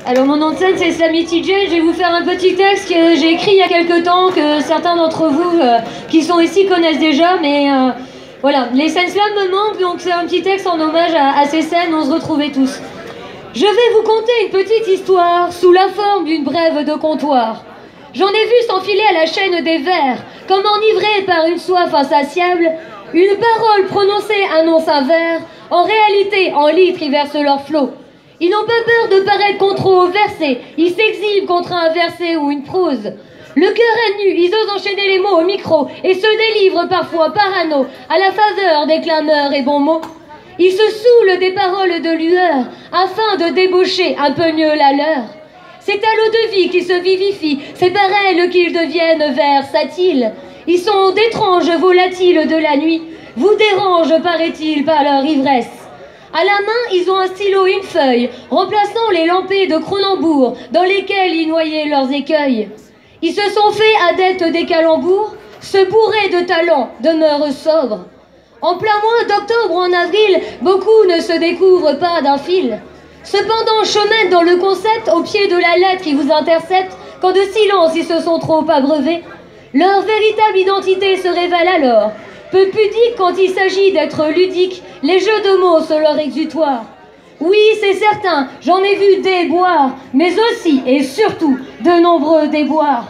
Alors mon nom de scène c'est Sammy TJ, je vais vous faire un petit texte que j'ai écrit il y a quelque temps, que certains d'entre vous qui sont ici connaissent déjà, mais voilà, les scènes slam me manquent, donc c'est un petit texte en hommage à ces scènes, on se retrouvait tous. Je vais vous conter une petite histoire sous la forme d'une brève de comptoir. J'en ai vu s'enfiler à la chaîne des vers, comme enivrés par une soif insatiable, une parole prononcée annonce un vers, en réalité en litres ils versent leur flot. Ils n'ont pas peur de paraître controversés, ils s'exhibent contre un verset ou une prose. Le cœur est nu, ils osent enchaîner les mots au micro et se délivrent parfois parano à la faveur des clameurs et bons mots. Ils se saoulent des paroles de lueur afin de débaucher un peu mieux la leur. C'est à l'eau de vie qu'ils se vivifient, c'est par elle qu'ils deviennent versatiles. Ils sont d'étranges volatiles de la nuit, vous dérangent, paraît-il, par leur ivresse. À la main, ils ont un stylo et une feuille, remplaçant les lampées de Cronenbourg dans lesquelles ils noyaient leurs écueils. Ils se sont fait adeptes des calembours, se bourrer de talent, demeurent sobres. En plein mois d'octobre ou en avril, beaucoup ne se découvrent pas d'un fil. Cependant, chemin dans le concept, au pied de la lettre qui vous intercepte, quand de silence ils se sont trop abreuvés. Leur véritable identité se révèle alors. Peu pudique quand il s'agit d'être ludique, les jeux de mots sont leur exutoire. Oui, c'est certain, j'en ai vu déboire, mais aussi et surtout de nombreux déboires.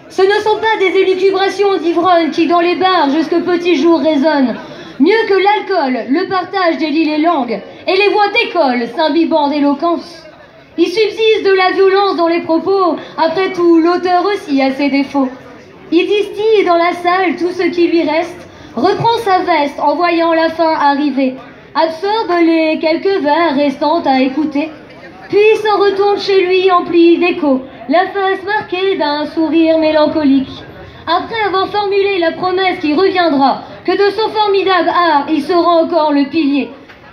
Ce ne sont pas des élucubrations d'ivrognes qui dans les bars jusqu'au petit jour résonnent. Mieux que l'alcool, le partage délie les langues et les voix d'école s'imbibant d'éloquence. Il subsiste de la violence dans les propos, après tout l'auteur aussi a ses défauts. Il distille dans la salle tout ce qui lui reste, reprend sa veste en voyant la fin arriver, absorbe les quelques vers restants à écouter, puis s'en retourne chez lui empli d'écho, la face marquée d'un sourire mélancolique. Après avoir formulé la promesse qui reviendra, que de son formidable art il sera encore le pilier,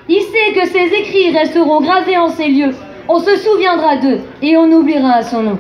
il sait que ses écrits resteront gravés en ces lieux, on se souviendra d'eux et on oubliera son nom.